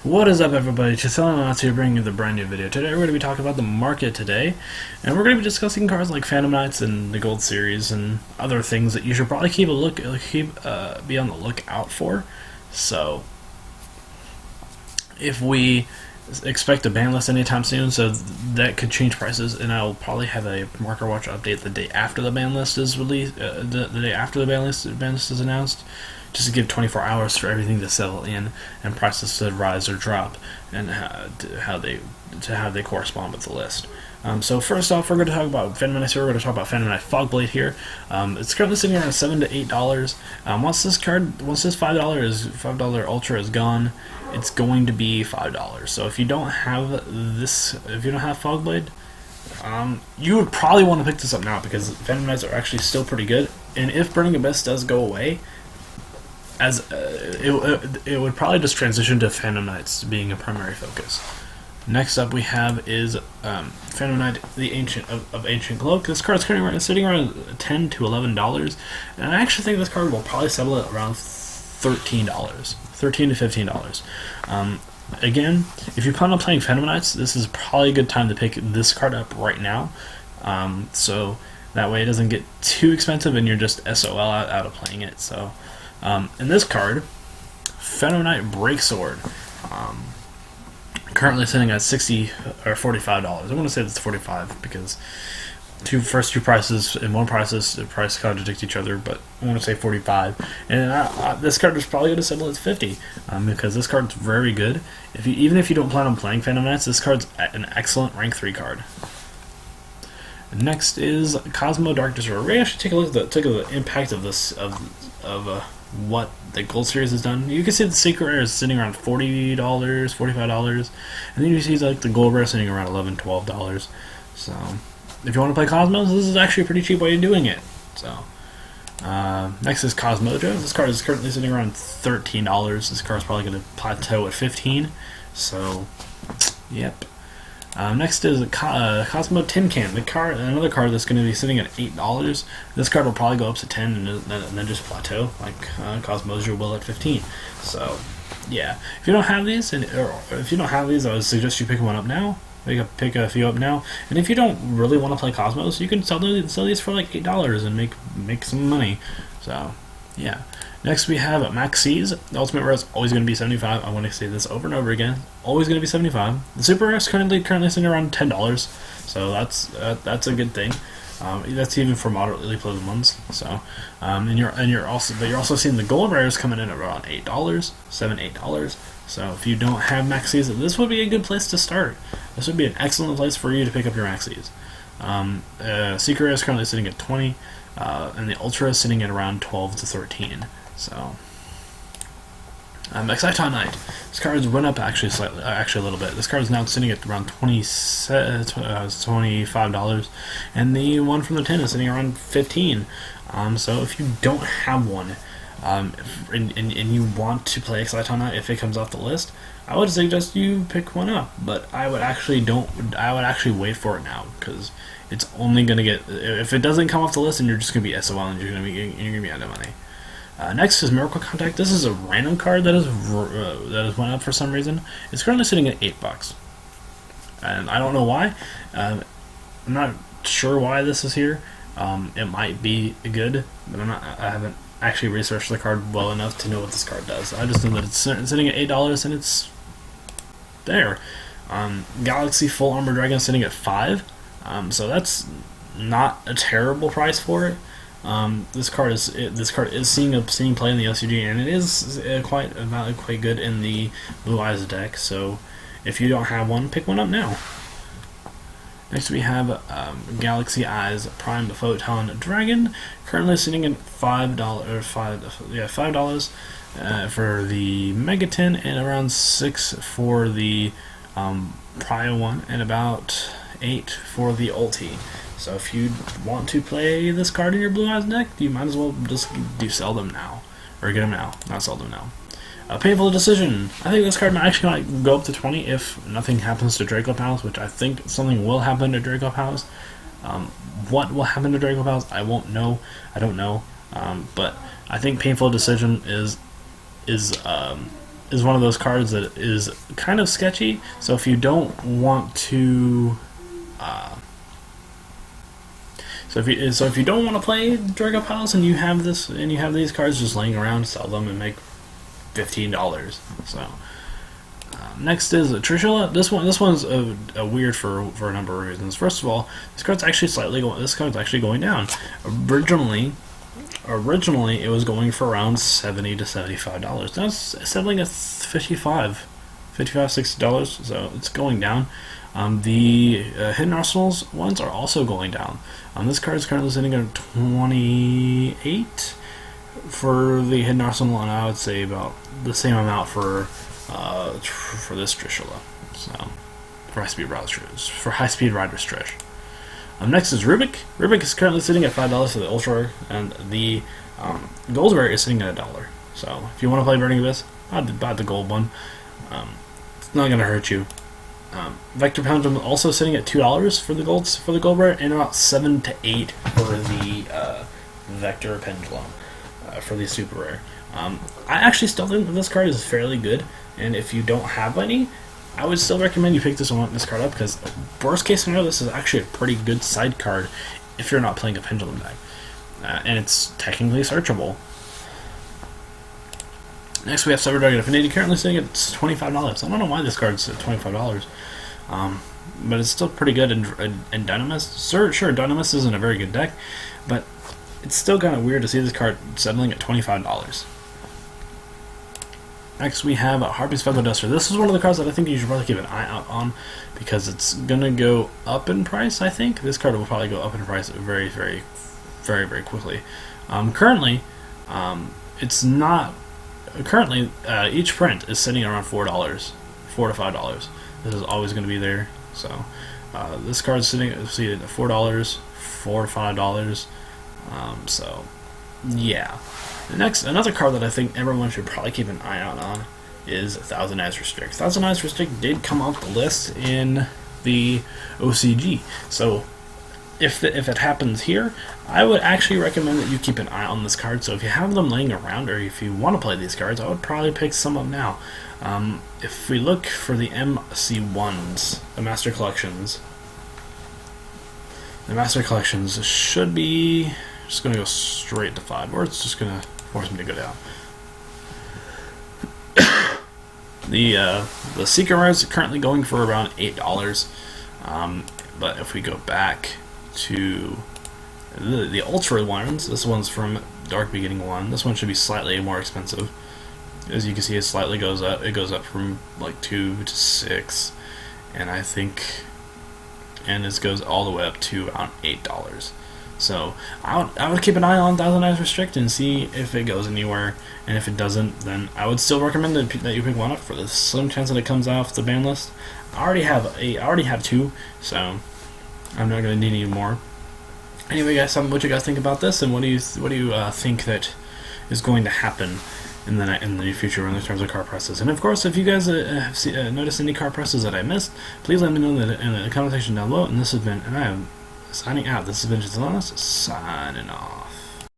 What is up, everybody? Thosand-Eyes here, bringing you the brand new video. Today we're going to be talking about the market today, and we're going to be discussing cards like Thosand-Eyes and the Gold Series and other things that you should probably be on the lookout for. So, if we expect a ban list anytime soon, so that could change prices, and I'll probably have a market watch update the day after the ban list is released, the day after the ban list is announced, just to give 24 hours for everything to settle in and prices to rise or drop, and how they correspond with the list. So first off, we're going to talk about Thosand-Eyes here. We're going to talk about Thosand-Eyes Fogblade here. It's currently sitting around $7 to $8. Once this $5 Ultra is gone, it's going to be $5. So if you don't have Fogblade, you would probably want to pick this up now, because Thosand-Eyes are actually still pretty good. And if Burning Abyss does go away, it would probably just transition to Thosand-Eyes being a primary focus. Next up we have is Thosand-Eyes, the Ancient Cloak. This card is currently sitting around $10 to $11, and I actually think this card will probably settle at around $13 to $15. Again, if you plan on playing Thosand-Eyes, this is probably a good time to pick this card up right now, so that way it doesn't get too expensive and you're just SOL out of playing it. So, in this card, Thosand-Eyes Breaksword, currently sitting at $60 or $45. I want to say it's $45 because first two prices in one price contradict each other, but I want to say $45. And this card is probably going to settle at $50 because this card's very good. Even if you don't plan on playing Thosand-Eyes, this card's an excellent rank 3 card. Next is Cosmo Dark Destroyer. We're going to actually take a look at the impact of this what the Gold Series has done. You can see the Secret Rare is sitting around $40, $45, and then you see like the Gold Rare sitting around $11, $12. So if you want to play Cosmos, this is actually a pretty cheap way of doing it. So next is Cosmojo. This card is currently sitting around $13. This card is probably going to plateau at $15. So, yep. Next is Cosmo Tin Can. Another card that's going to be sitting at $8. This card will probably go up to $10 and then just plateau, like Cosmojo will at $15. So, yeah. If you don't have these, I would suggest you pick one up now. Pick a few up now. And if you don't really want to play Cosmos, you can sell these for like $8 and make some money. So, yeah. Next we have Maxis. The Ultimate Rare is always going to be $75. I want to say this over and over again. Always going to be $75. The Super Rare is currently sitting around $10. So that's a good thing. That's even for moderately played ones. So, you're also seeing the Gold Rares coming in at around $8, $8. So if you don't have Maxis, this would be a good place to start. This would be an excellent place for you to pick up your Maxis. Secret Rare is currently sitting at $20, and the Ultra is sitting at around $12 to $13. So, Thosand-Eyes. This card went up actually a little bit. This card is now sitting at around $25, and the one from the 10 is sitting around $15. So if you don't have one, and you want to play Thosand-Eyes if it comes off the list, I would suggest you pick one up. But I would actually wait for it now, because it's only gonna if it doesn't come off the list, and you're just gonna be SOL and you're gonna be out of money. Next is Miracle Contact. This is a random card that has went up for some reason. It's currently sitting at $8, and I don't know why. I'm not sure why this is here. It might be good, but I haven't actually researched the card well enough to know what this card does. I just know that it's sitting at $8 and it's there. Galaxy Full Armor Dragon sitting at $5. So that's not a terrible price for it. This card is seeing play in the LCG, and it is quite good in the Blue Eyes deck. So if you don't have one, pick one up now. Next we have Galaxy Eyes Prime Photon Dragon, currently sitting at $5 for the Megaton, and around $6 for the Prio one, and about $8 for the Ulti. So if you want to play this card in your Blue Eyes deck, you might as well just sell them now, or get them now, not sell them now. Painful Decision. I think this card might go up to 20 if nothing happens to Draco Palace, which I think something will happen to Draco Palace. What will happen to Draco Palace, I won't know. I don't know. But I think Painful Decision is is one of those cards that is kind of sketchy. So if you don't want to, so if you don't want to play Drago Piles and you have these cards just laying around, sell them and make $15. So next is a Trishula. This one's a weird for a number of reasons. First of all, this card's actually going down. Originally, it was going for around $70 to $75. Now it's settling at $55, $60. So it's going down. The Hidden Arsenals ones are also going down. This card is currently sitting at 28 for the Hidden Arsenal, and I would say about the same amount for this Trishula. So for high speed riders Trish. Next is Rubik. Rubik is currently sitting at $5 for the Ultra, and the Gold Rare is sitting at $1. So if you want to play Burning Abyss, buy the gold one. It's not going to hurt you. Vector Pendulum also sitting at $2 for the gold rare, and about $7 to $8 for the Vector Pendulum for the super rare. I actually still think that this card is fairly good, and if you don't have any, I would still recommend you pick this card up, because worst case scenario, this is actually a pretty good side card if you're not playing a Pendulum deck, and it's technically searchable. Next we have Cyber Dragon Affinity, currently sitting at $25. I don't know why this card's at $25, but it's still pretty good. And Dynamis, sure, Dynamis isn't a very good deck, but it's still kind of weird to see this card settling at $25. Next we have Harpy's Feather Duster. This is one of the cards that I think you should probably keep an eye out on, because it's gonna go up in price. I think this card will probably go up in price very, very, very, very quickly. Currently, it's not. Currently, each print is sitting around $4 to $5. This is always going to be there. So this card is sitting at $4, $4 to $5. So yeah. Another card that I think everyone should probably keep an eye out on is Thosand-Eyes Restrict. Thosand-Eyes Restrict did come off the list in the OCG. So if it happens here, I would actually recommend that you keep an eye on this card. So if you have them laying around, or if you want to play these cards, I would probably pick some up now. If we look for the MC1s, the Master Collections, should be just going to go straight to 5, or it's just going to force me to go down. The Secret Rares are currently going for around $8, but if we go back to the Ultra ones, this one's from Dark Beginning 1. This one should be slightly more expensive. As you can see, it slightly goes up. It goes up from like 2 to 6, and I think, and this goes all the way up to around $8. So I would keep an eye on Thosand-Eyes Restrict and see if it goes anywhere, and if it doesn't, then I would still recommend that you pick one up for the slim chance that it comes off the ban list. I already have 2, so I'm not going to need any more. Anyway, guys, tell me what you guys think about this, and what do you think that is going to happen in the near future in terms of card presses? And of course, if you guys have noticed any card presses that I missed, please let me know in the comment section down below. And this has been, and I am signing out. This has been Just Honest, signing off.